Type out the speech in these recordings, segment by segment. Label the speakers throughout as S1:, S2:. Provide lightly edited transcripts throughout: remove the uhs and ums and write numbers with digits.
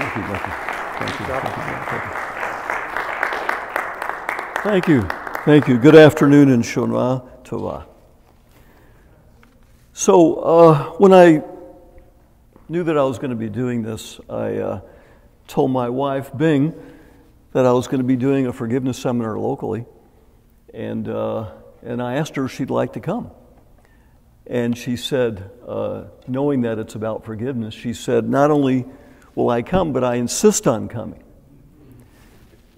S1: Thank you, Becky. Thank you. Thank you. Thank you. Good afternoon and Shona Tova. So when I knew that I was going to be doing this, I told my wife, Bing, that I was going to be doing a forgiveness seminar locally, and I asked her if she'd like to come. And she said, knowing that it's about forgiveness, she said, not only will I come, but I insist on coming.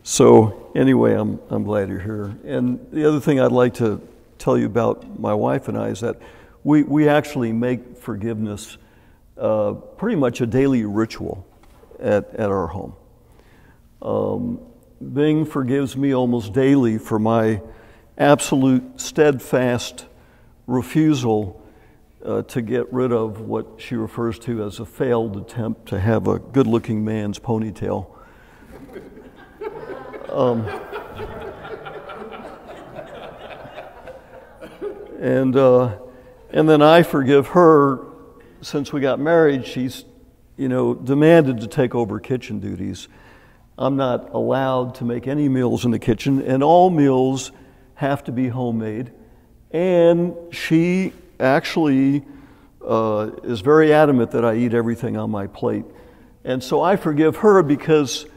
S1: So anyway, I'm glad you're here. And the other thing I'd like to tell you about my wife and I is that we actually make forgiveness pretty much a daily ritual at our home. Bing forgives me almost daily for my absolute steadfast refusal to get rid of what she refers to as a failed attempt to have a good-looking man's ponytail. And then I forgive her. Since we got married, she's, demanded to take over kitchen duties. I'm not allowed to make any meals in the kitchen, and all meals have to be homemade. And she actually is very adamant that I eat everything on my plate. And so I forgive her because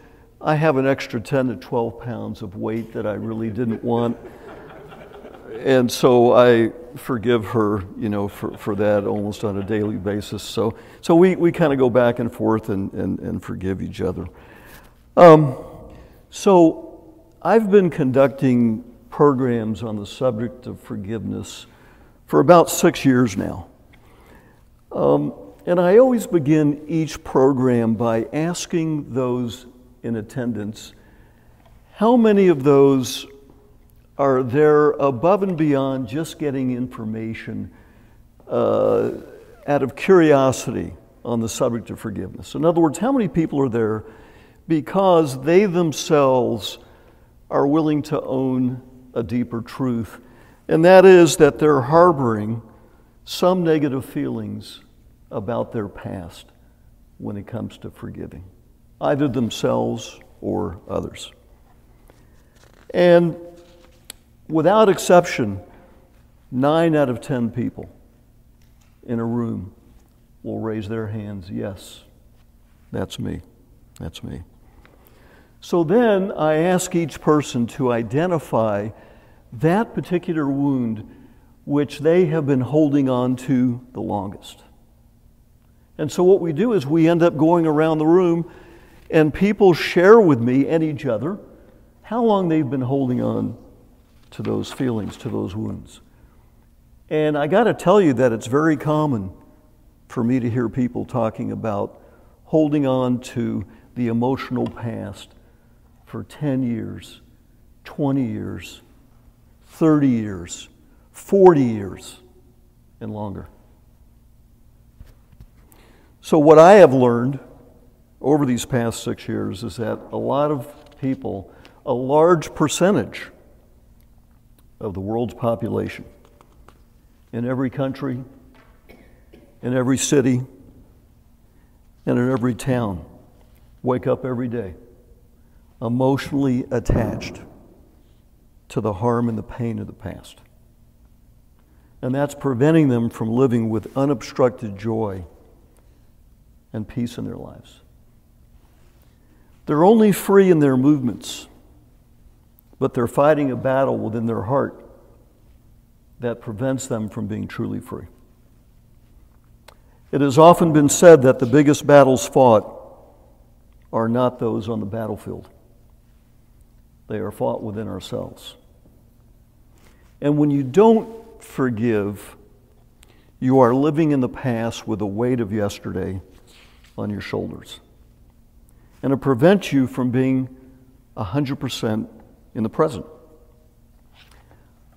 S1: I have an extra 10 to 12 pounds of weight that I really didn't want. And so I forgive her, for that almost on a daily basis. So we kind of go back and forth and forgive each other. So I've been conducting programs on the subject of forgiveness for about 6 years now. And I always begin each program by asking those in attendance, how many of those are there above and beyond just getting information out of curiosity on the subject of forgiveness? In other words, how many people are there because they themselves are willing to own a deeper truth, and that is that they're harboring some negative feelings about their past when it comes to forgiving, either themselves or others. And without exception, 9 out of 10 people in a room will raise their hands, yes, that's me, that's me. So then I ask each person to identify that particular wound which they have been holding on to the longest. And so what we do is we end up going around the room and people share with me and each other how long they've been holding on to those feelings, to those wounds. And I got to tell you that it's very common for me to hear people talking about holding on to the emotional past for 10 years, 20 years, 30 years, 40 years, and longer. So what I have learned over these past 6 years is that a lot of people, a large percentage of the world's population, in every country, in every city, and in every town, wake up every day emotionally attached to the harm and the pain of the past. And that's preventing them from living with unobstructed joy and peace in their lives. They're only free in their movements, but they're fighting a battle within their heart that prevents them from being truly free. It has often been said that the biggest battles fought are not those on the battlefield. They are fought within ourselves. And when you don't forgive, you are living in the past with the weight of yesterday on your shoulders. And it prevents you from being 100% in the present.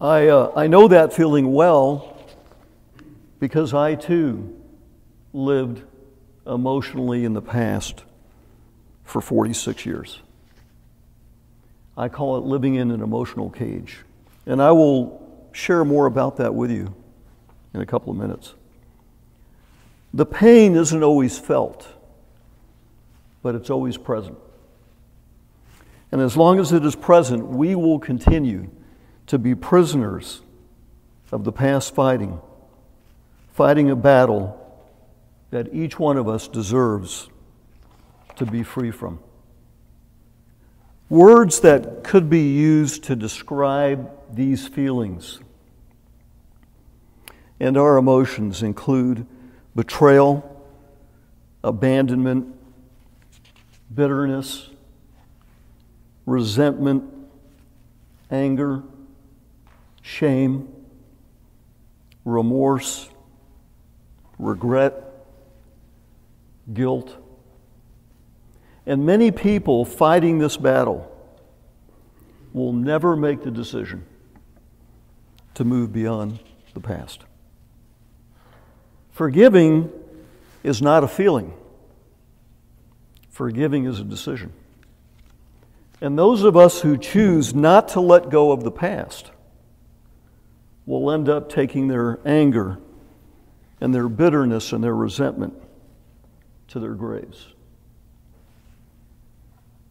S1: I know that feeling well because I too lived emotionally in the past for 46 years. I call it living in an emotional cage. And I will share more about that with you in a couple of minutes. The pain isn't always felt, but it's always present. And as long as it is present, we will continue to be prisoners of the past fighting a battle that each one of us deserves to be free from. Words that could be used to describe these feelings and our emotions include betrayal, abandonment, bitterness, resentment, anger, shame, remorse, regret, guilt. And many people fighting this battle will never make the decision to move beyond the past. Forgiving is not a feeling. Forgiving is a decision. And those of us who choose not to let go of the past will end up taking their anger and their bitterness and their resentment to their graves.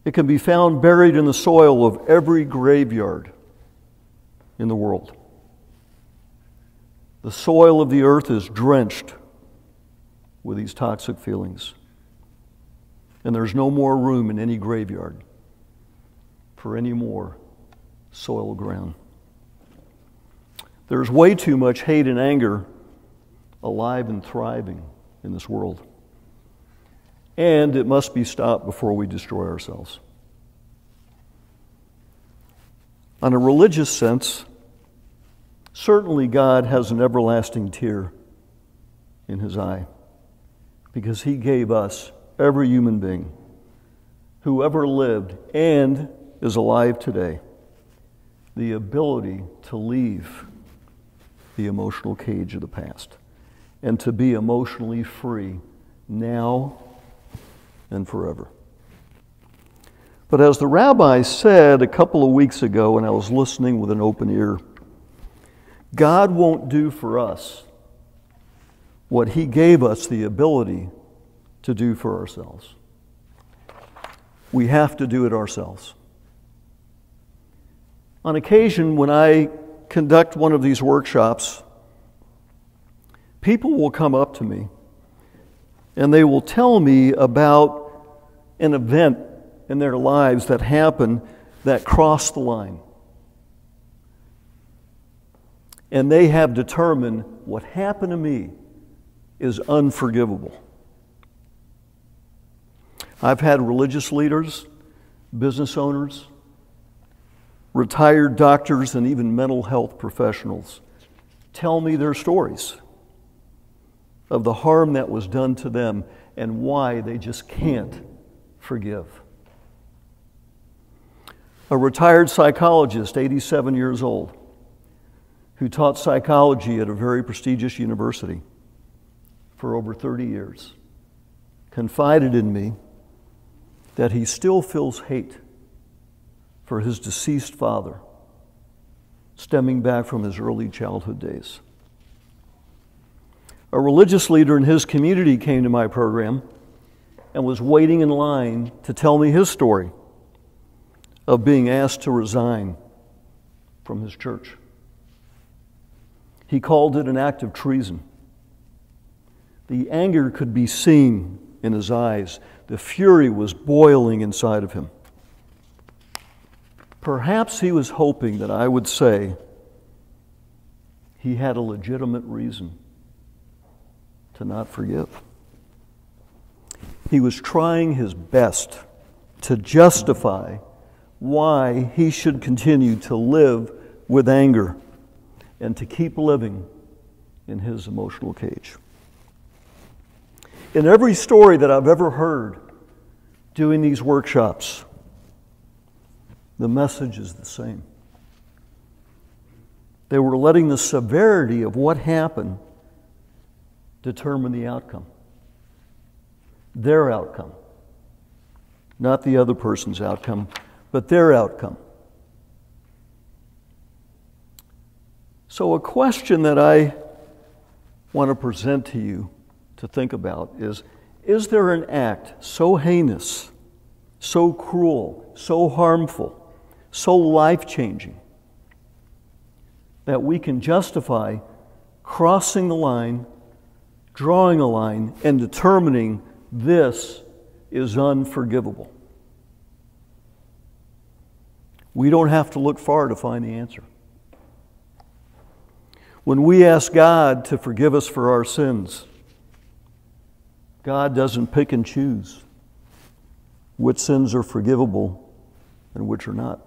S1: It can be found buried in the soil of every graveyard in the world. The soil of the earth is drenched with these toxic feelings. And there's no more room in any graveyard for any more soil ground. There's way too much hate and anger alive and thriving in this world. And it must be stopped before we destroy ourselves. On a religious sense, certainly God has an everlasting tear in His eye because He gave us, every human being who ever lived and is alive today, the ability to leave the emotional cage of the past and to be emotionally free now and forever. But as the rabbi said a couple of weeks ago when I was listening with an open ear, God won't do for us what He gave us the ability to do for ourselves. We have to do it ourselves. On occasion, when I conduct one of these workshops, people will come up to me and they will tell me about an event in their lives that happened that crossed the line. And they have determined what happened to me is unforgivable. I've had religious leaders, business owners, retired doctors, and even mental health professionals tell me their stories of the harm that was done to them and why they just can't forgive. A retired psychologist, 87 years old, who taught psychology at a very prestigious university for over 30 years, confided in me that he still feels hate for his deceased father, stemming back from his early childhood days. A religious leader in his community came to my program and was waiting in line to tell me his story of being asked to resign from his church. He called it an act of treason. The anger could be seen in his eyes. The fury was boiling inside of him. Perhaps he was hoping that I would say he had a legitimate reason to not forgive. He was trying his best to justify why he should continue to live with anger and to keep living in his emotional cage. In every story that I've ever heard doing these workshops, the message is the same. They were letting the severity of what happened determine the outcome. Their outcome. Not the other person's outcome, but their outcome. So a question that I want to present to you to think about is Is there an act so heinous, so cruel, so harmful, so life-changing that we can justify crossing the line, drawing a line, and determining this is unforgivable? We don't have to look far to find the answer. When we ask God to forgive us for our sins, God doesn't pick and choose which sins are forgivable and which are not.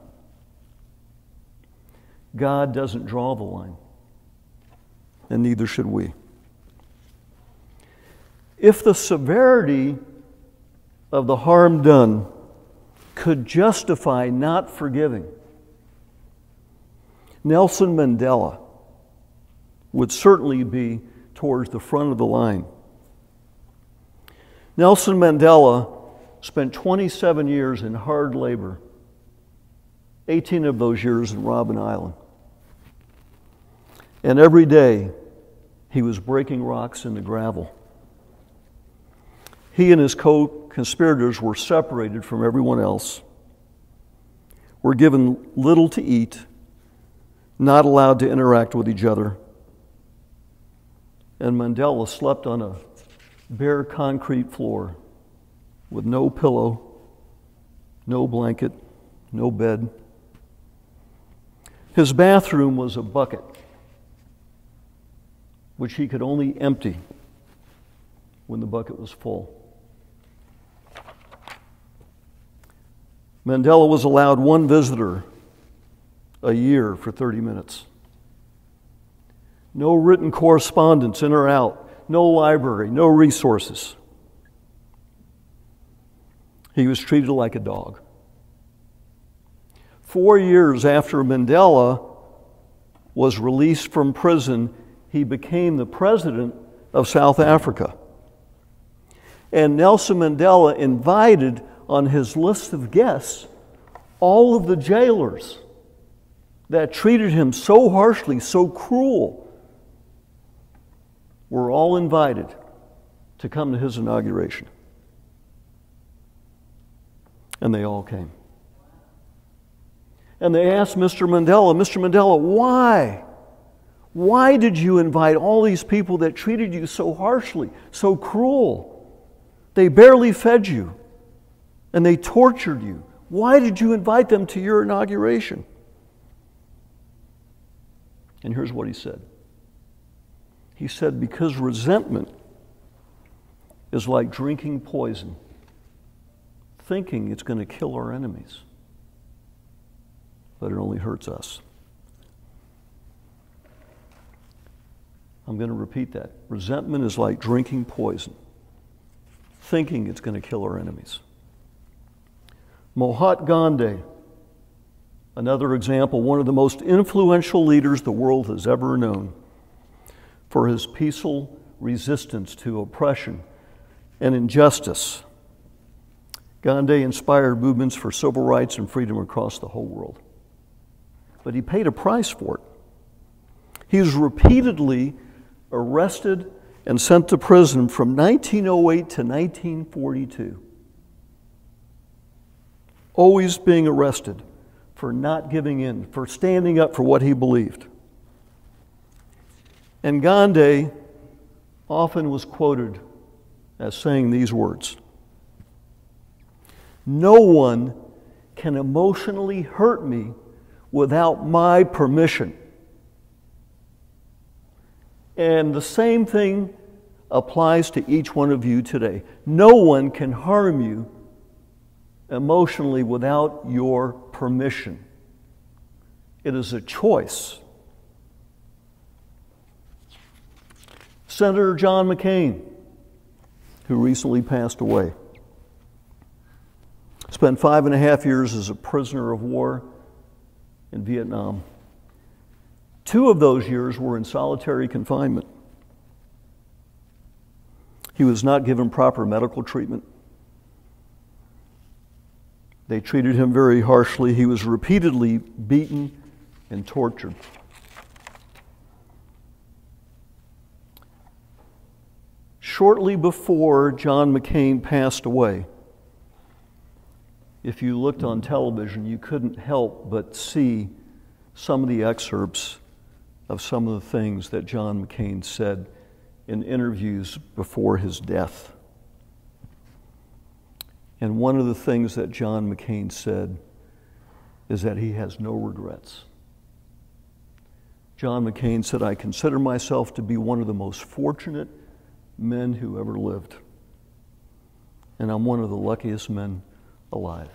S1: God doesn't draw the line, and neither should we. If the severity of the harm done could justify not forgiving, Nelson Mandela would certainly be towards the front of the line. Nelson Mandela spent 27 years in hard labor, 18 of those years in Robben Island. And every day he was breaking rocks in the gravel. He and his co-conspirators were separated from everyone else, were given little to eat, not allowed to interact with each other. And Mandela slept on a bare concrete floor with no pillow, no blanket, no bed. His bathroom was a bucket, which he could only empty when the bucket was full. Mandela was allowed one visitor a year for 30 minutes. No written correspondence in or out, no library, no resources. He was treated like a dog. 4 years after Mandela was released from prison, he became the president of South Africa. And Nelson Mandela invited on his list of guests all of the jailers that treated him so harshly, so cruel, were all invited to come to his inauguration. And they all came. And they asked Mr. Mandela, why? Why did you invite all these people that treated you so harshly, so cruel? They barely fed you, and they tortured you. Why did you invite them to your inauguration? And here's what he said. He said, because resentment is like drinking poison, thinking it's going to kill our enemies, but it only hurts us. I'm going to repeat that. Resentment is like drinking poison, thinking it's going to kill our enemies. Mahatma Gandhi, another example, one of the most influential leaders the world has ever known, for his peaceful resistance to oppression and injustice. Gandhi inspired movements for civil rights and freedom across the whole world. But he paid a price for it. He was repeatedly arrested and sent to prison from 1908 to 1942. Always being arrested for not giving in, for standing up for what he believed. And Gandhi often was quoted as saying these words: "No one can emotionally hurt me without my permission." And the same thing applies to each one of you today. No one can harm you emotionally without your permission. It is a choice. Senator John McCain, who recently passed away, spent 5.5 years as a prisoner of war in Vietnam. 2 of those years were in solitary confinement. He was not given proper medical treatment. They treated him very harshly. He was repeatedly beaten and tortured. shortly before John McCain passed away, if you looked on television, you couldn't help but see some of the excerpts of some of the things that John McCain said in interviews before his death. And one of the things that John McCain said is that he has no regrets. John McCain said, "I consider myself to be one of the most fortunate men who ever lived. And I'm one of the luckiest men alive."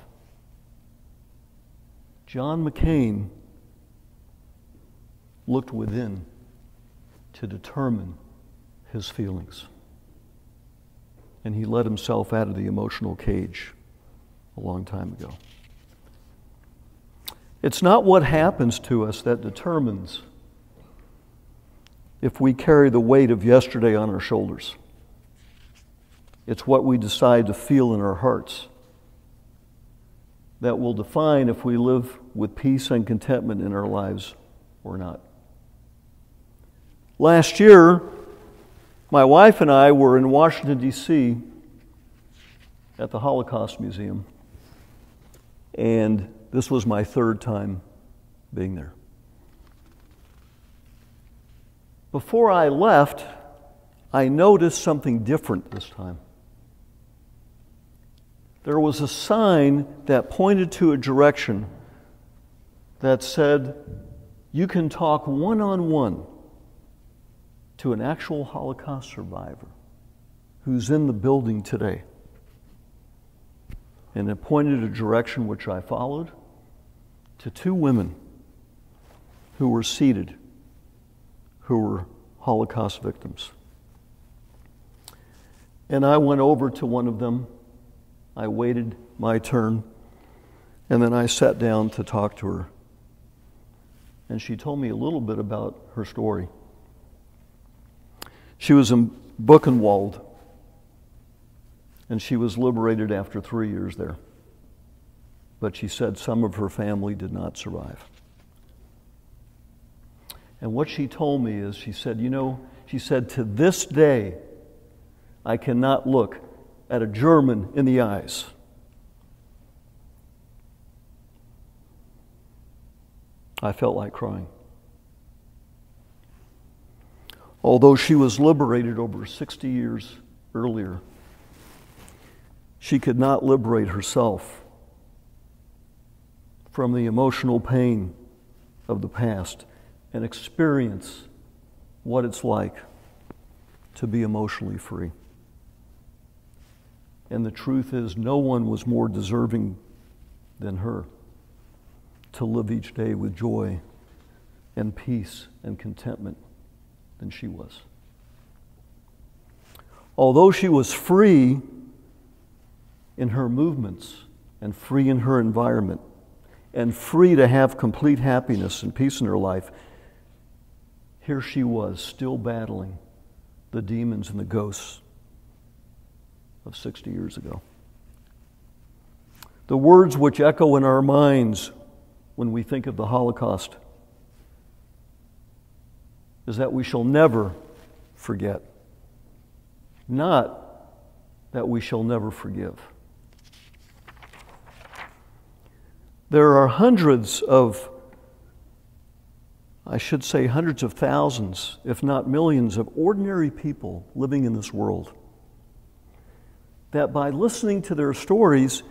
S1: John McCain looked within to determine his feelings. And he let himself out of the emotional cage a long time ago. It's not what happens to us that determines if we carry the weight of yesterday on our shoulders. It's what we decide to feel in our hearts that will define if we live with peace and contentment in our lives or not. Last year, my wife and I were in Washington, D.C. at the Holocaust Museum, and this was my third time being there. Before I left, I noticed something different this time. There was a sign that pointed to a direction that said, "You can talk one-on-one to an actual Holocaust survivor who's in the building today." And it pointed a direction which I followed to two women who were seated, who were Holocaust victims. And I went over to one of them. I waited my turn, and then I sat down to talk to her. And she told me a little bit about her story. She was in Buchenwald, and she was liberated after 3 years there. But she said some of her family did not survive. And what she told me is, she said, to this day, I cannot look at a German in the eyes. I felt like crying. Although she was liberated over 60 years earlier, she could not liberate herself from the emotional pain of the past and experience what it's like to be emotionally free. And the truth is, no one was more deserving than her to live each day with joy and peace and contentment than she was. Although she was free in her movements and free in her environment and free to have complete happiness and peace in her life, here she was still battling the demons and the ghosts of 60 years ago. The words which echo in our minds when we think of the Holocaust is that we shall never forget, not that we shall never forgive. There are hundreds of thousands, if not millions, of ordinary people living in this world that by listening to their stories,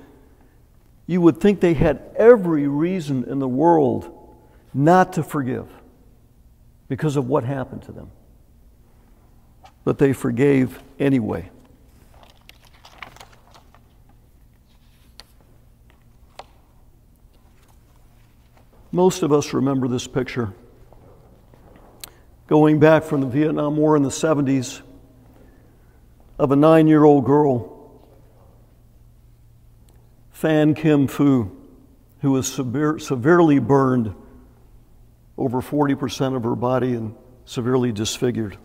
S1: you would think they had every reason in the world not to forgive because of what happened to them. But they forgave anyway. Most of us remember this picture. Going back from the Vietnam War in the 70s, of a 9-year-old girl, Phan Kim Phu, who was severely burned, over 40% of her body, and severely disfigured.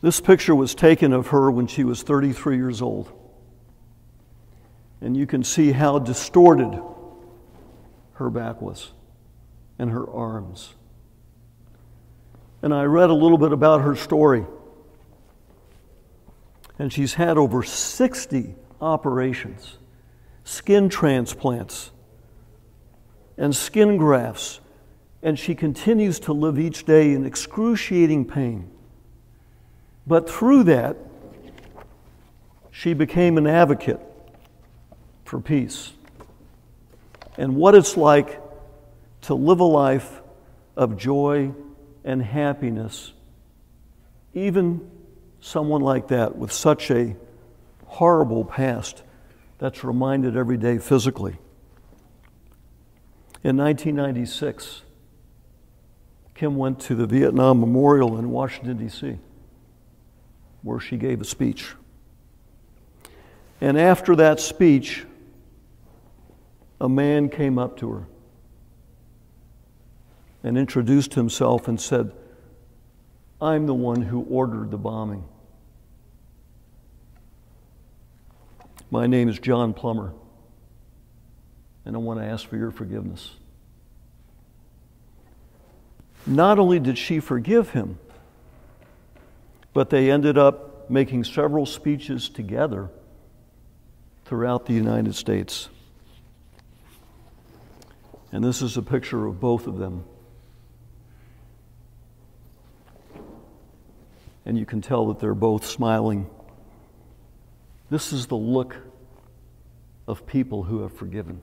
S1: This picture was taken of her when she was 33 years old. And you can see how distorted her back was and her arms. And I read a little bit about her story. And she's had over 60 operations, skin transplants, and skin grafts. And she continues to live each day in excruciating pain. But through that, she became an advocate for peace and what it's like to live a life of joy and happiness. Even someone like that with such a horrible past that's reminded every day physically. In 1996, Kim went to the Vietnam Memorial in Washington, D.C., where she gave a speech. And after that speech, a man came up to her and introduced himself and said, "I'm the one who ordered the bombing. My name is John Plummer, and I want to ask for your forgiveness." Not only did she forgive him, but they ended up making several speeches together throughout the United States. And this is a picture of both of them. And you can tell that they're both smiling. This is the look of people who have forgiven.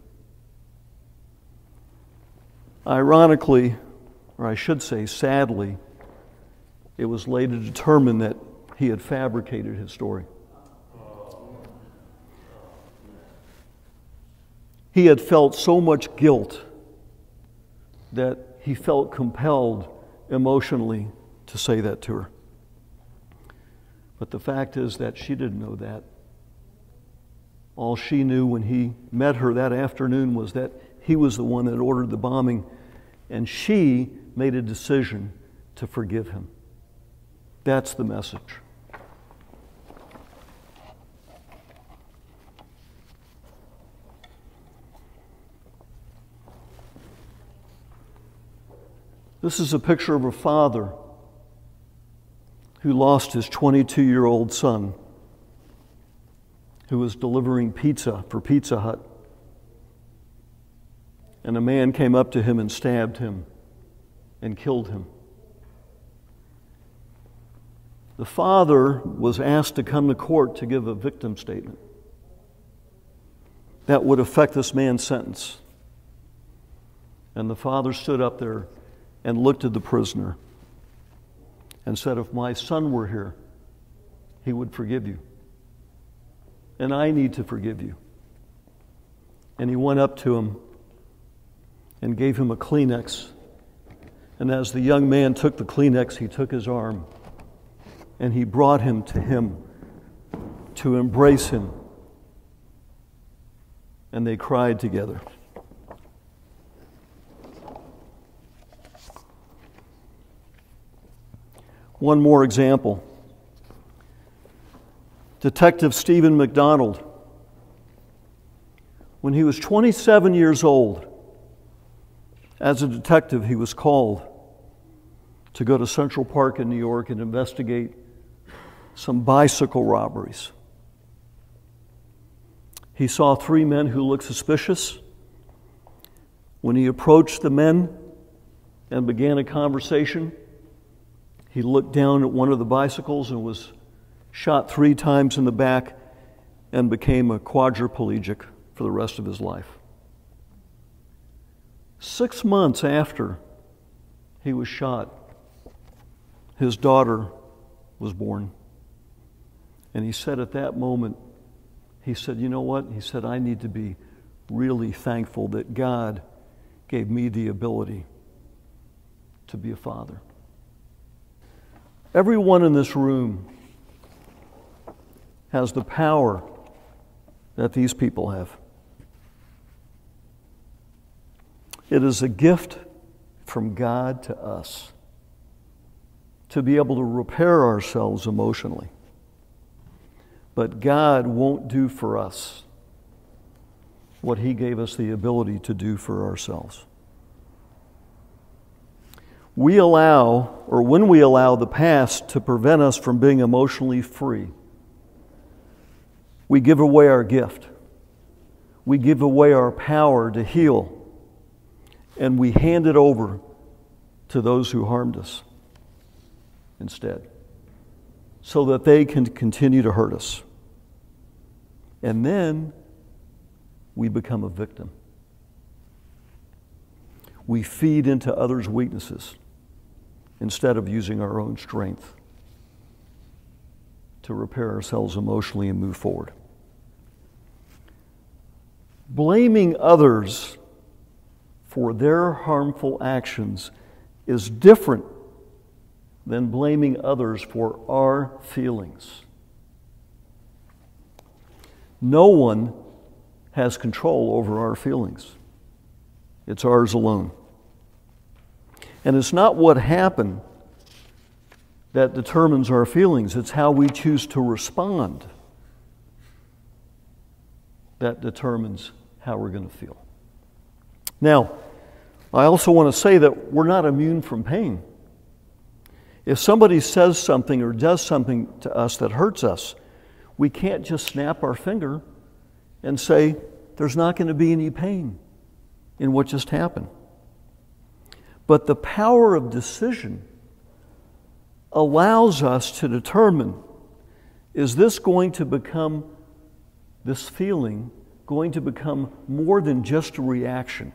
S1: Ironically, or I should say sadly, it was later determined that he had fabricated his story. He had felt so much guilt that he felt compelled emotionally to say that to her. But the fact is that she didn't know that. All she knew when he met her that afternoon was that he was the one that ordered the bombing, and she made a decision to forgive him. That's the message. This is a picture of a father who lost his 22-year-old son, who was delivering pizza for Pizza Hut. And a man came up to him and stabbed him and killed him. The father was asked to come to court to give a victim statement that would affect this man's sentence. And the father stood up there and looked at the prisoner and said, "If my son were here, he would forgive you. And I need to forgive you." And he went up to him and gave him a Kleenex. And as the young man took the Kleenex, he took his arm and he brought him to embrace him. And they cried together. One more example. Detective Stephen Mcdonald, when he was 27 years old, as a detective, he was called to go to Central Park in New York and investigate some bicycle robberies. He saw 3 men who looked suspicious. When he approached the men and began a conversation, he looked down at one of the bicycles and was shot 3 times in the back and became a quadriplegic for the rest of his life. 6 months after he was shot, his daughter was born. And he said at that moment, he said, "You know what?" He said, "I need to be really thankful that God gave me the ability to be a father." Everyone in this room has the power that these people have. It is a gift from God to us to be able to repair ourselves emotionally. But God won't do for us what He gave us the ability to do for ourselves. when we allow the past to prevent us from being emotionally free, we give away our gift. We give away our power to heal, and we hand it over to those who harmed us instead, so that they can continue to hurt us. And then we become a victim. We feed into others' weaknesses instead of using our own strength to repair ourselves emotionally and move forward. Blaming others for their harmful actions is different than blaming others for our feelings. No one has control over our feelings. It's ours alone. And it's not what happened that determines our feelings. It's how we choose to respond that determines how we're going to feel. Now, I also want to say that we're not immune from pain. If somebody says something or does something to us that hurts us, we can't just snap our finger and say, there's not going to be any pain in what just happened. But the power of decision allows us to determine, is this feeling going to become more than just a reaction?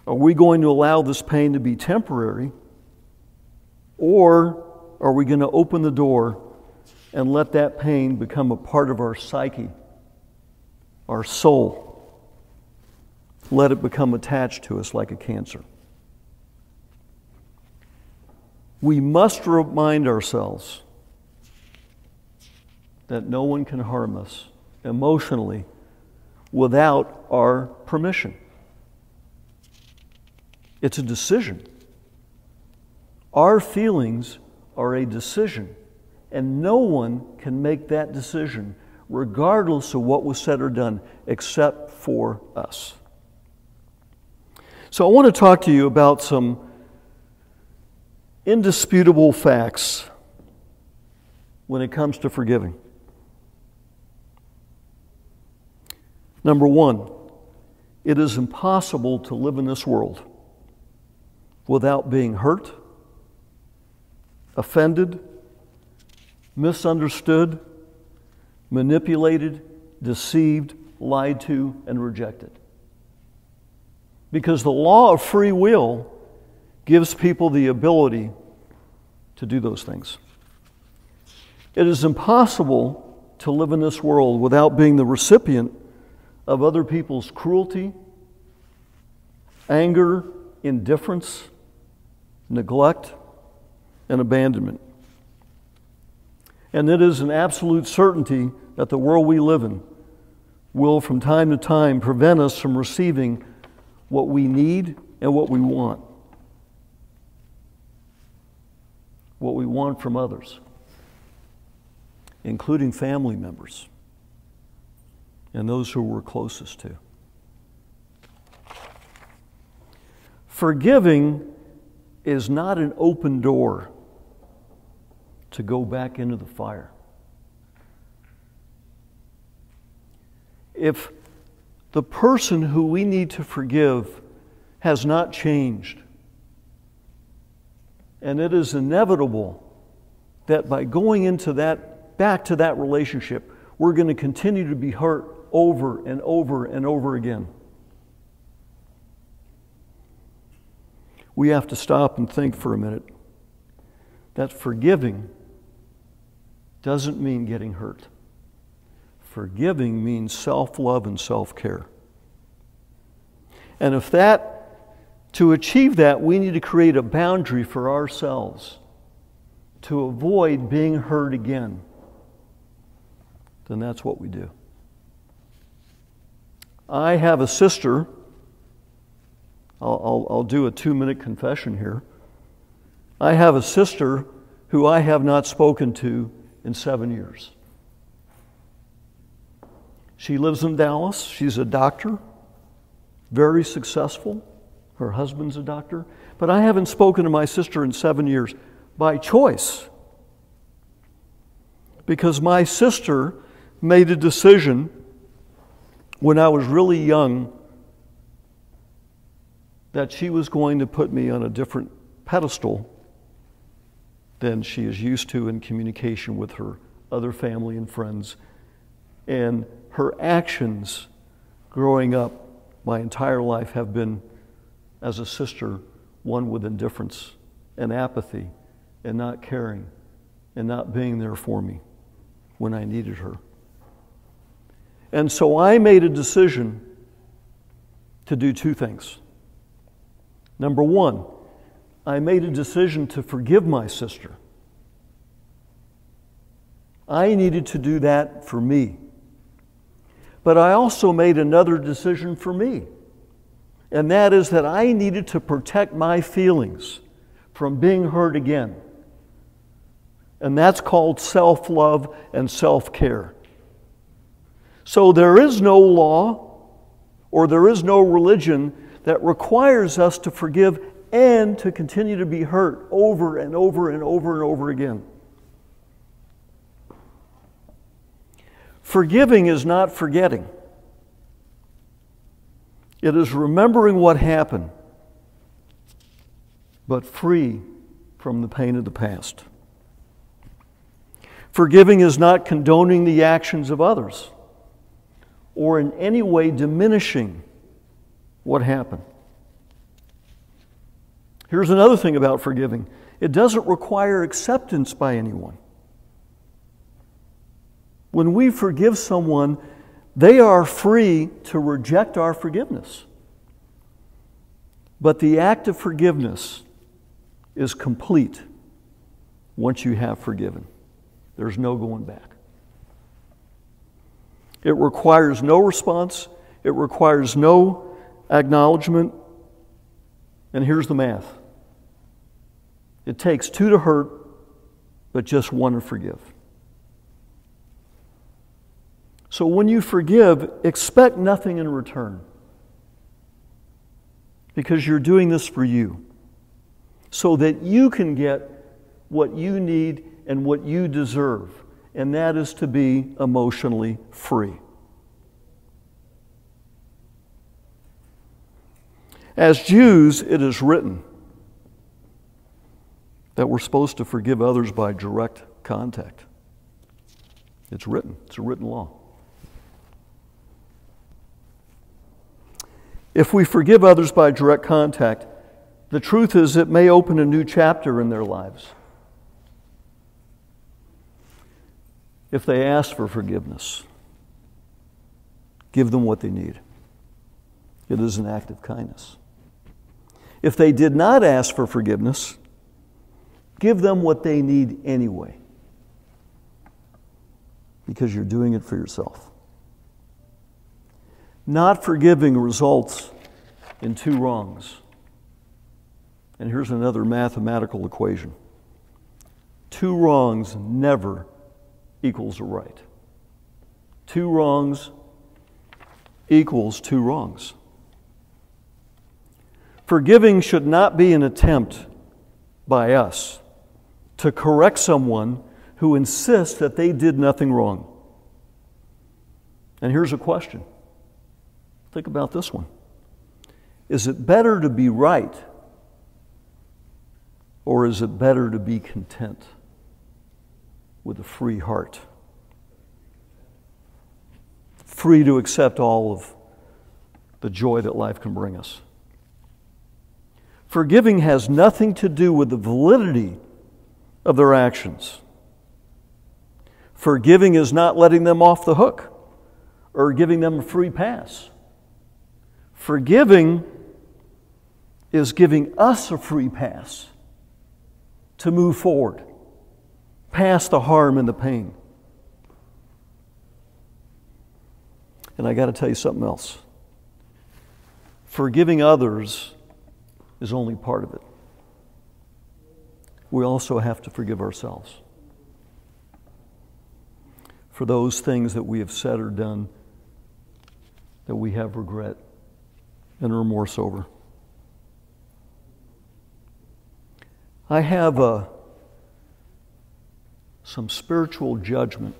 S1: Are we going to allow this pain to be temporary, or are we going to open the door and let that pain become a part of our psyche, our soul? Let it become attached to us like a cancer. We must remind ourselves that no one can harm us emotionally without our permission. It's a decision. Our feelings are a decision, and no one can make that decision regardless of what was said or done except for us. So I want to talk to you about some indisputable facts when it comes to forgiving. Number one, it is impossible to live in this world without being hurt, offended, misunderstood, manipulated, deceived, lied to, and rejected. Because the law of free will gives people the ability to do those things. It is impossible to live in this world without being the recipient of other people's cruelty, anger, indifference, neglect, and abandonment. And it is an absolute certainty that the world we live in will from time to time prevent us from receiving what we need and what we want. What we want from others, including family members and those who we're closest to. Forgiving is not an open door to go back into the fire. If the person who we need to forgive has not changed, and it is inevitable that by going into that, back to that relationship, we're going to continue to be hurt over and over and over again. We have to stop and think for a minute that forgiving doesn't mean getting hurt. Forgiving means self-love and self-care. And to achieve that, we need to create a boundary for ourselves to avoid being hurt again. Then that's what we do. I have a sister. I'll do a 2-minute confession here. I have a sister who I have not spoken to in 7 years. She lives in Dallas. She's a doctor, very successful, Her husband's a doctor. But I haven't spoken to my sister in 7 years by choice. Because my sister made a decision when I was really young that she was going to put me on a different pedestal than she is used to in communication with her other family and friends. And her actions growing up my entire life have been, as a sister, one with indifference and apathy and not caring and not being there for me when I needed her. And so I made a decision to do two things. Number one, I made a decision to forgive my sister. I needed to do that for me. But I also made another decision for me. And that is that I needed to protect my feelings from being hurt again. And that's called self-love and self-care. So there is no law or there is no religion that requires us to forgive and to continue to be hurt over and over and over and over again. Forgiving is not forgetting. It is remembering what happened, but free from the pain of the past. Forgiving is not condoning the actions of others or in any way diminishing what happened. Here's another thing about forgiving. It doesn't require acceptance by anyone. When we forgive someone, they are free to reject our forgiveness. But the act of forgiveness is complete once you have forgiven. There's no going back. It requires no response. It requires no acknowledgement. And here's the math. It takes two to hurt, but just one to forgive. So when you forgive, expect nothing in return. Because you're doing this for you. So that you can get what you need and what you deserve. And that is to be emotionally free. As Jews, it is written that we're supposed to forgive others by direct contact. It's written. It's a written law. If we forgive others by direct contact, the truth is it may open a new chapter in their lives. If they ask for forgiveness, give them what they need. It is an act of kindness. If they did not ask for forgiveness, give them what they need anyway, because you're doing it for yourself. Not forgiving results in two wrongs. And here's another mathematical equation. Two wrongs never equals a right. Two wrongs equals two wrongs. Forgiving should not be an attempt by us to correct someone who insists that they did nothing wrong. And here's a question. Think about this one. Is it better to be right, or is it better to be content with a free heart? Free to accept all of the joy that life can bring us. Forgiving has nothing to do with the validity of their actions. Forgiving is not letting them off the hook or giving them a free pass. Forgiving is giving us a free pass to move forward, past the harm and the pain. And I got to tell you something else. Forgiving others is only part of it. We also have to forgive ourselves for those things that we have said or done that we have regret and remorse over. I have some spiritual judgment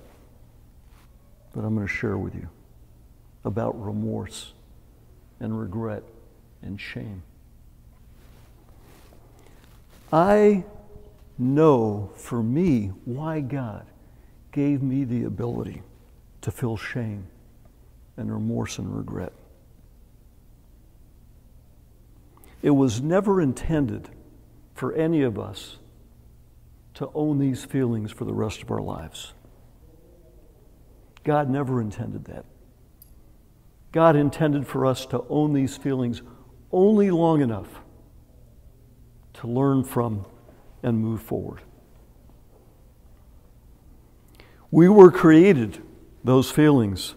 S1: that I'm going to share with you about remorse and regret and shame. I know for me why God gave me the ability to feel shame and remorse and regret. It was never intended for any of us to own these feelings for the rest of our lives. God never intended that. God intended for us to own these feelings only long enough to learn from and move forward. We were created, those feelings,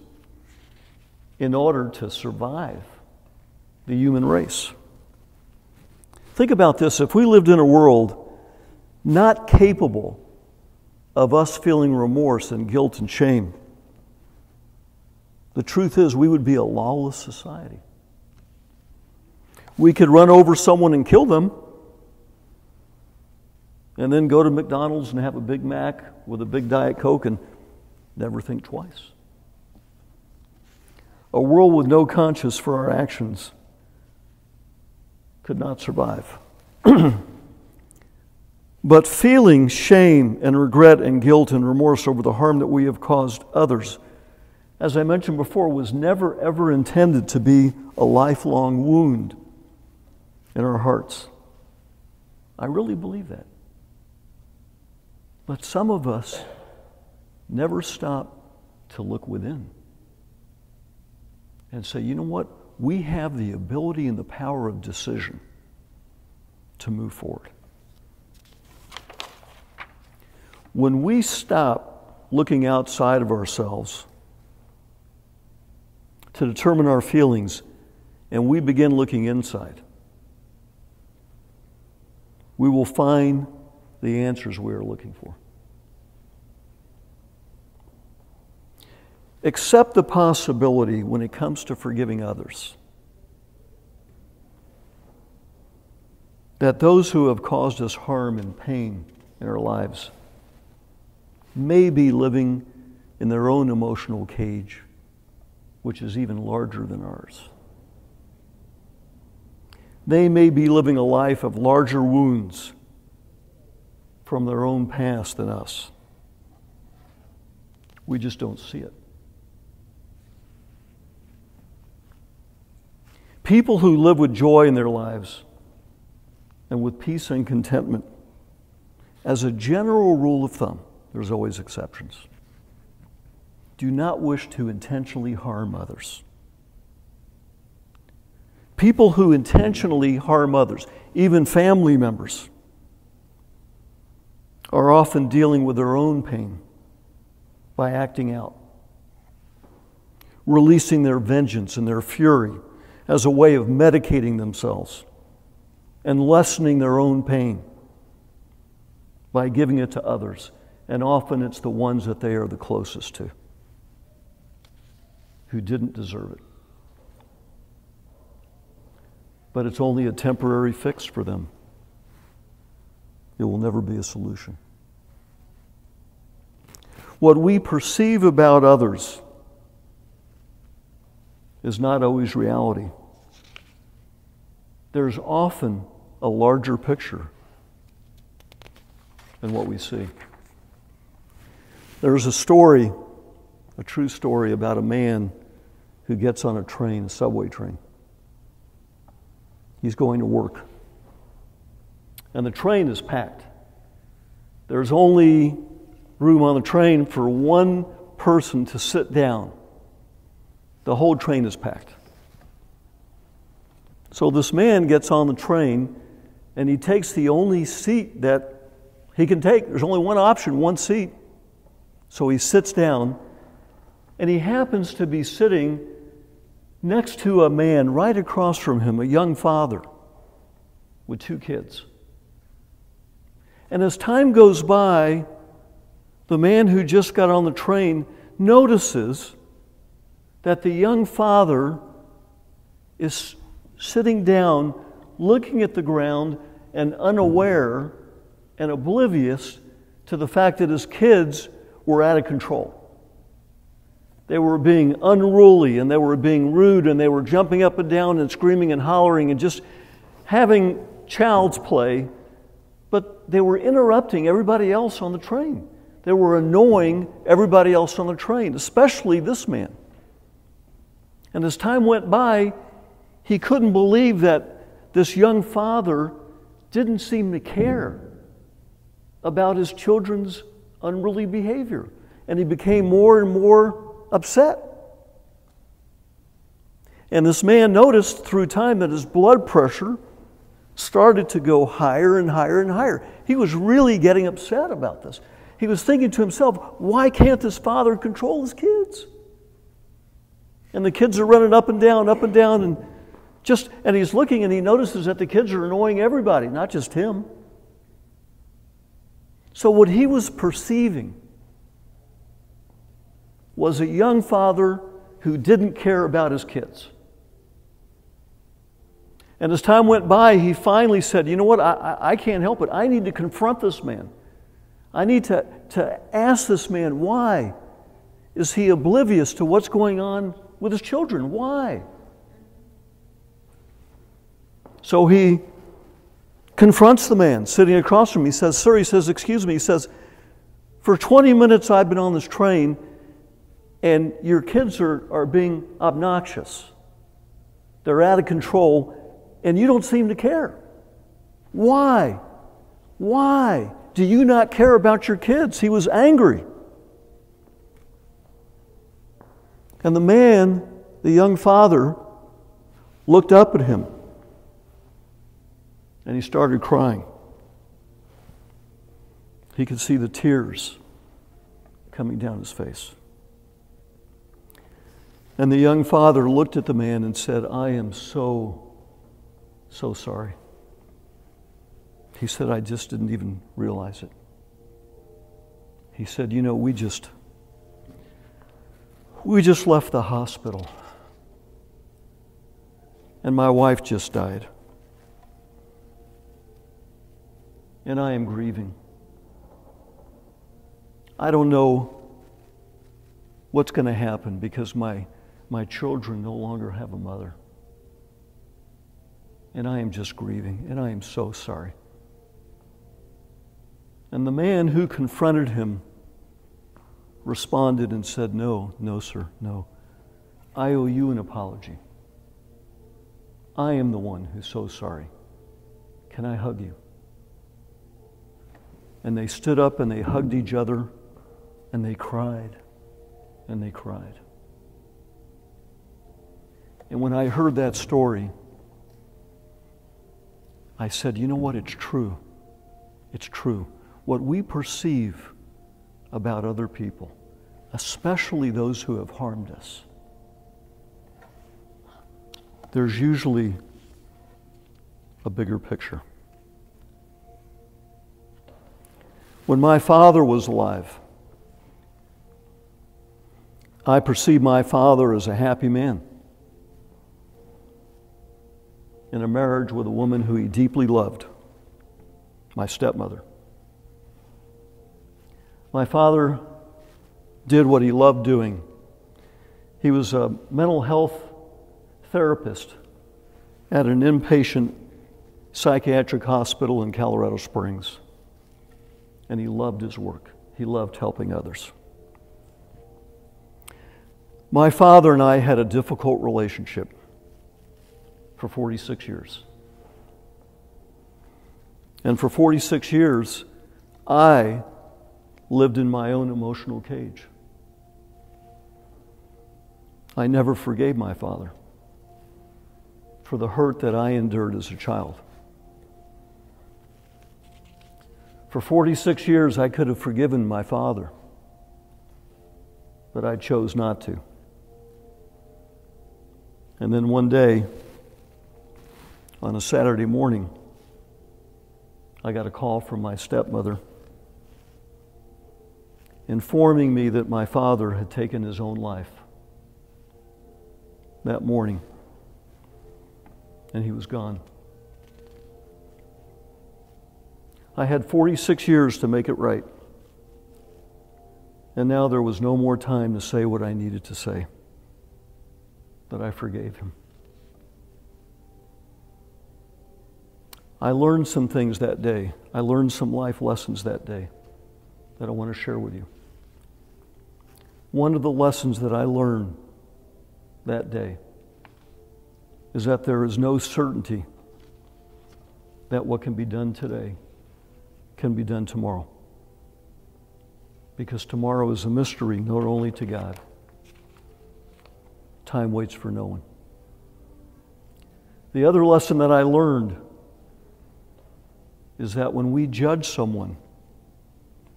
S1: in order to survive the human race. Think about this. If we lived in a world not capable of us feeling remorse and guilt and shame, the truth is we would be a lawless society. We could run over someone and kill them, and then go to Mcdonald's and have a Big Mac with a big Diet Coke and never think twice. A world with no conscience for our actions could not survive. But feeling shame and regret and guilt and remorse over the harm that we have caused others, as I mentioned before, was never ever intended to be a lifelong wound in our hearts. I really believe that. But some of us never stop to look within and say, you know what? We have the ability and the power of decision to move forward. When we stop looking outside of ourselves to determine our feelings and we begin looking inside, we will find the answers we are looking for. Accept the possibility when it comes to forgiving others that those who have caused us harm and pain in our lives may be living in their own emotional cage, which is even larger than ours. They may be living a life of larger wounds from their own past than us. We just don't see it. People who live with joy in their lives and with peace and contentment, as a general rule of thumb, there's always exceptions, do not wish to intentionally harm others. People who intentionally harm others, even family members, are often dealing with their own pain by acting out, releasing their vengeance and their fury as a way of medicating themselves and lessening their own pain by giving it to others. And often it's the ones that they are the closest to who didn't deserve it. But it's only a temporary fix for them. It will never be a solution. What we perceive about others is not always reality. There's often a larger picture than what we see. There's a story, a true story, about a man who gets on a train, a subway train. He's going to work. And the train is packed. There's only room on the train for one person to sit down. The whole train is packed. So this man gets on the train and he takes the only seat that he can take. There's only one option, one seat. So he sits down and he happens to be sitting next to a man right across from him, a young father with 2 kids. And as time goes by, the man who just got on the train notices that the young father is sitting down, looking at the ground and unaware and oblivious to the fact that his kids were out of control. They were being unruly, and they were being rude, and they were jumping up and down and screaming and hollering and just having child's play, but they were interrupting everybody else on the train. They were annoying everybody else on the train, especially this man. And as time went by, he couldn't believe that this young father didn't seem to care about his children's unruly behavior. And he became more and more upset. And this man noticed through time that his blood pressure started to go higher and higher and higher. He was really getting upset about this. He was thinking to himself, why can't this father control his kids? And the kids are running up and down, and he's looking and he notices that the kids are annoying everybody, not just him. So what he was perceiving was a young father who didn't care about his kids. And as time went by, he finally said, you know what, I can't help it. I need to confront this man. I need to ask this man, why is he oblivious to what's going on with his children? Why? So he confronts the man sitting across from him. He says, sir, he says, excuse me, he says, for 20 minutes I've been on this train and your kids are being obnoxious. They're out of control and you don't seem to care. Why? Why do you not care about your kids? He was angry. And the man, the young father, looked up at him and he started crying. He could see the tears coming down his face. And the young father looked at the man and said, I am so sorry. He said, I just didn't even realize it. He said, you know, we just left the hospital. And my wife just died. And I am grieving. I don't know what's going to happen because my children no longer have a mother. And I am just grieving, and I am so sorry. And the man who confronted him responded and said, no, sir, no. I owe you an apology. I am the one who's so sorry. Can I hug you? And they stood up and they hugged each other and they cried and they cried. And when I heard that story, I said, you know what? It's true. It's true. What we perceive about other people, especially those who have harmed us, there's usually a bigger picture. When my father was alive, I perceived my father as a happy man in a marriage with a woman who he deeply loved, my stepmother. My father did what he loved doing. He was a mental health therapist at an inpatient psychiatric hospital in Colorado Springs. And he loved his work. He loved helping others. My father and I had a difficult relationship for 46 years. And for 46 years, I lived in my own emotional cage. I never forgave my father for the hurt that I endured as a child. For 46 years, I could have forgiven my father, but I chose not to. And then one day, on a Saturday morning, I got a call from my stepmother informing me that my father had taken his own life that morning, and he was gone. I had 46 years to make it right. And now there was no more time to say what I needed to say, that I forgave him. I learned some things that day. I learned some life lessons that day that I want to share with you. One of the lessons that I learned that day is that there is no certainty that what can be done today can be done tomorrow. Because tomorrow is a mystery not only to God. Time waits for no one. The other lesson that I learned is that when we judge someone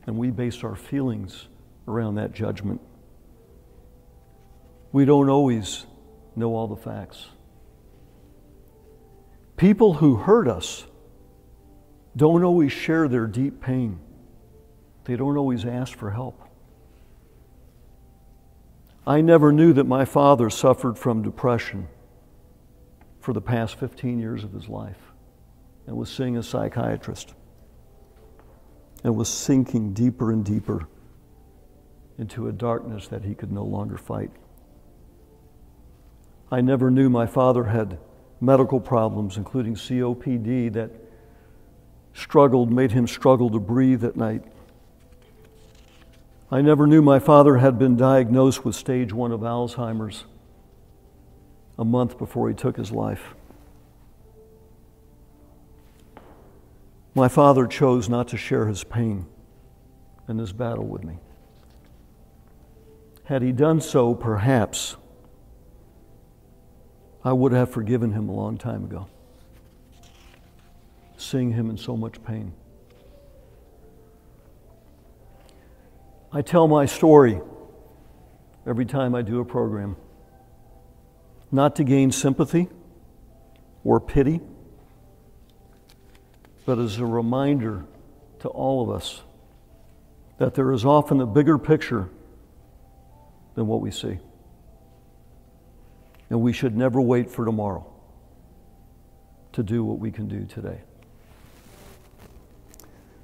S1: and we base our feelings around that judgment, we don't always know all the facts. People who hurt us don't always share their deep pain. They don't always ask for help. I never knew that my father suffered from depression for the past 15 years of his life and was seeing a psychiatrist and was sinking deeper and deeper into a darkness that he could no longer fight. I never knew my father had medical problems, including COPD, that made him struggle to breathe at night. I never knew my father had been diagnosed with stage 1 of Alzheimer's a month before he took his life. My father chose not to share his pain and his battle with me. Had he done so, perhaps I would have forgiven him a long time ago, seeing him in so much pain. I tell my story every time I do a program, not to gain sympathy or pity, but as a reminder to all of us that there is often a bigger picture than what we see. And we should never wait for tomorrow to do what we can do today.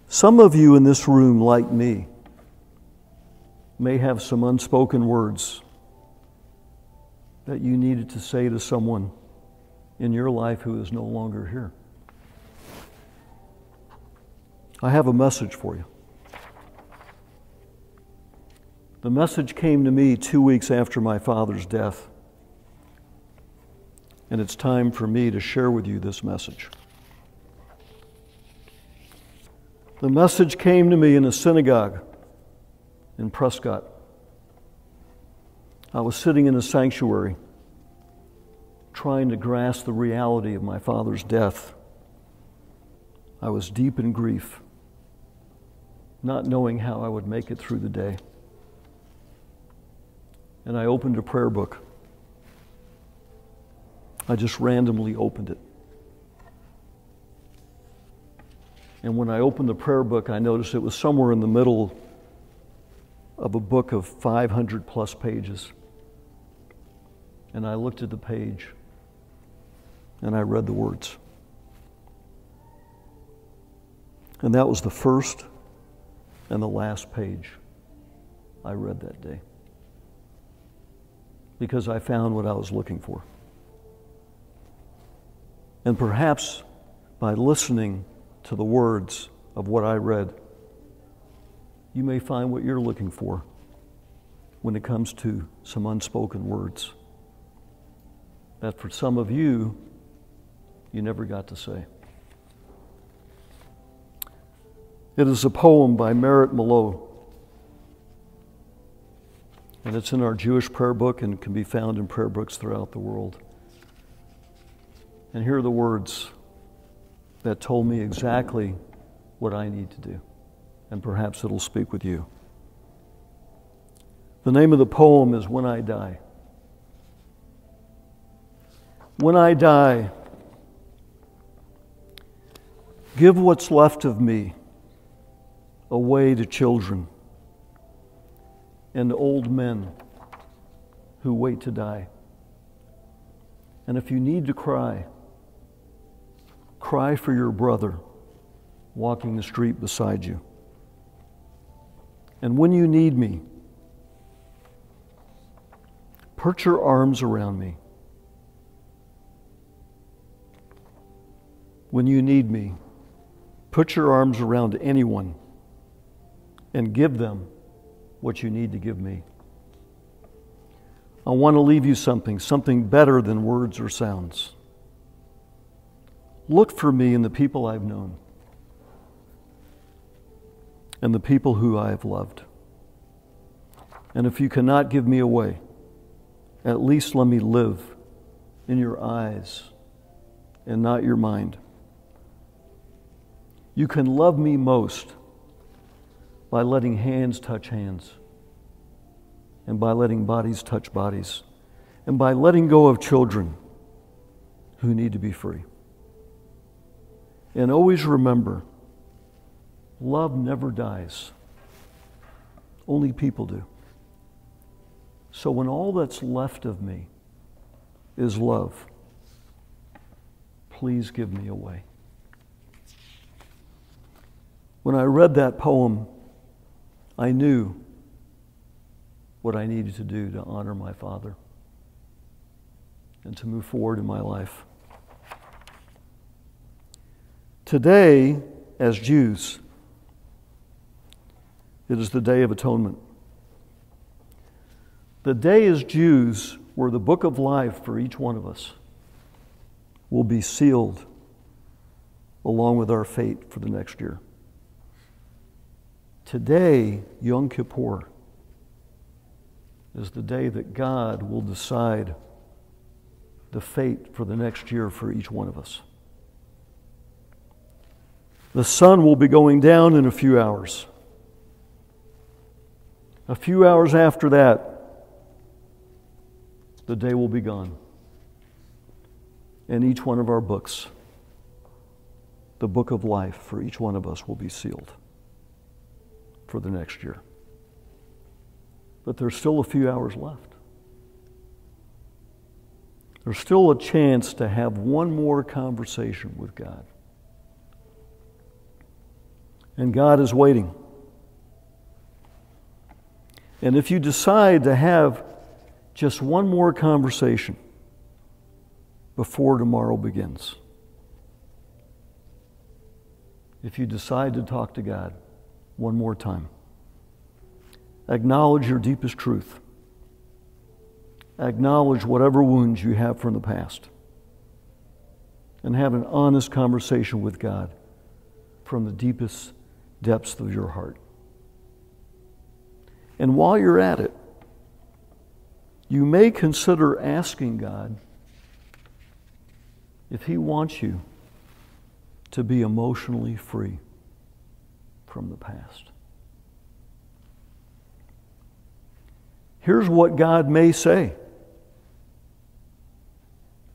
S1: Some of you in this room, like me, may have some unspoken words that you needed to say to someone in your life who is no longer here. I have a message for you. The message came to me 2 weeks after my father's death. And it's time for me to share with you this message. The message came to me in a synagogue in Prescott. I was sitting in a sanctuary trying to grasp the reality of my father's death. I was deep in grief, not knowing how I would make it through the day. And I opened a prayer book. I just randomly opened it. And when I opened the prayer book, I noticed it was somewhere in the middle of a book of 500 plus pages. And I looked at the page and I read the words. And that was the first and the last page I read that day, because I found what I was looking for. And perhaps by listening to the words of what I read, you may find what you're looking for when it comes to some unspoken words that for some of you, you never got to say. It is a poem by Merritt Mallow, and it's in our Jewish prayer book and can be found in prayer books throughout the world. And here are the words that told me exactly what I need to do. And perhaps it'll speak with you. The name of the poem is When I Die. When I die, give what's left of me away to children and old men who wait to die. And if you need to cry, cry for your brother walking the street beside you. And when you need me, put your arms around me. When you need me, put your arms around anyone and give them what you need to give me. I want to leave you something better than words or sounds. Look for me in the people I've known and the people who I have loved. And if you cannot give me away, at least let me live in your eyes and not your mind. You can love me most by letting hands touch hands, and by letting bodies touch bodies, and by letting go of children who need to be free. And always remember, love never dies. Only people do. So when all that's left of me is love, please give me away. When I read that poem, I knew what I needed to do to honor my father and to move forward in my life. Today, as Jews, it is the Day of Atonement. The day as Jews where the book of life for each one of us will be sealed along with our fate for the next year. Today, Yom Kippur, is the day that God will decide the fate for the next year for each one of us. The sun will be going down in a few hours. A few hours after that, the day will be gone. And each one of our books, the book of life for each one of us, will be sealed for the next year. But there's still a few hours left. There's still a chance to have one more conversation with God. And God is waiting. And if you decide to have just one more conversation before tomorrow begins, if you decide to talk to God one more time, acknowledge your deepest truth. Acknowledge whatever wounds you have from the past. And have an honest conversation with God from the deepest depths of your heart. And while you're at it, you may consider asking God if He wants you to be emotionally free from the past. Here's what God may say.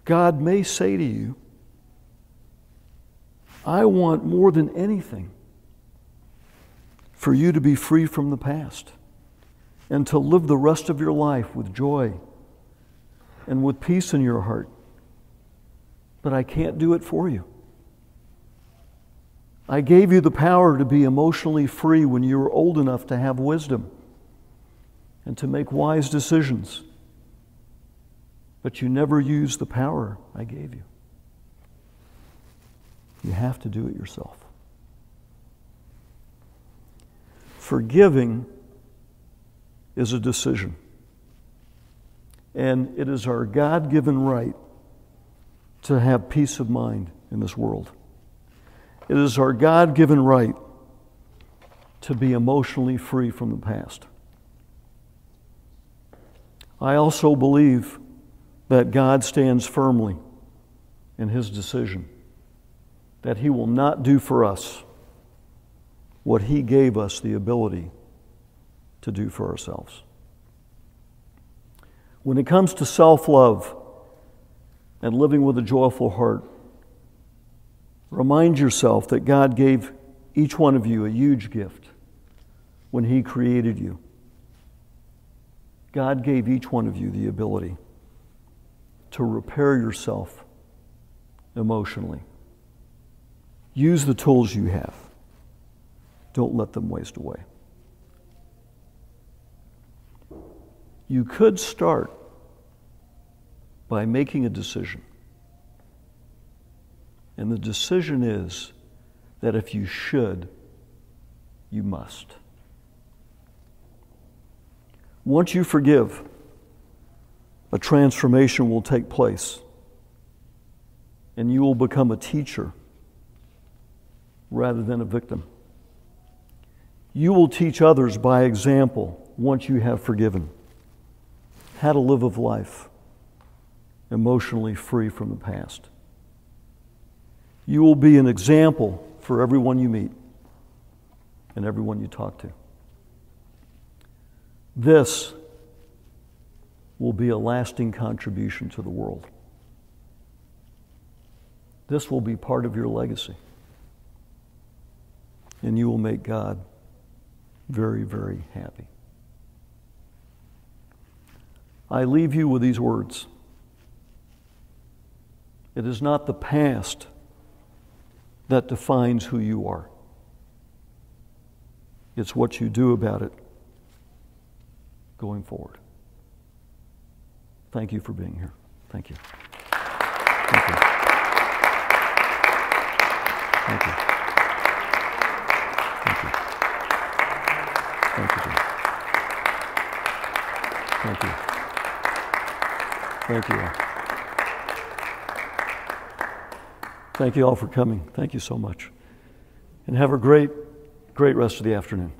S1: God may say to you, I want more than anything for you to be free from the past and to live the rest of your life with joy and with peace in your heart. But I can't do it for you. I gave you the power to be emotionally free when you were old enough to have wisdom and to make wise decisions. But you never used the power I gave you. You have to do it yourself. Forgiving is a decision. And it is our God-given right to have peace of mind in this world. It is our God-given right to be emotionally free from the past. I also believe that God stands firmly in His decision that He will not do for us what He gave us the ability to do for ourselves. When it comes to self-love and living with a joyful heart, remind yourself that God gave each one of you a huge gift when He created you. God gave each one of you the ability to repair yourself emotionally. Use the tools you have. Don't let them waste away. You could start by making a decision. And the decision is that if you should, you must. Once you forgive, a transformation will take place, and you will become a teacher rather than a victim. You will teach others by example once you have forgiven how to live a life emotionally free from the past. You will be an example for everyone you meet and everyone you talk to. This will be a lasting contribution to the world. This will be part of your legacy. And you will make God very, very happy. I leave you with these words. It is not the past that defines who you are. It's what you do about it going forward. Thank you for being here. Thank you. Thank you. Thank you. Thank you. Thank you. Thank you. Thank you all. Thank you all for coming. Thank you so much. And have a great rest of the afternoon.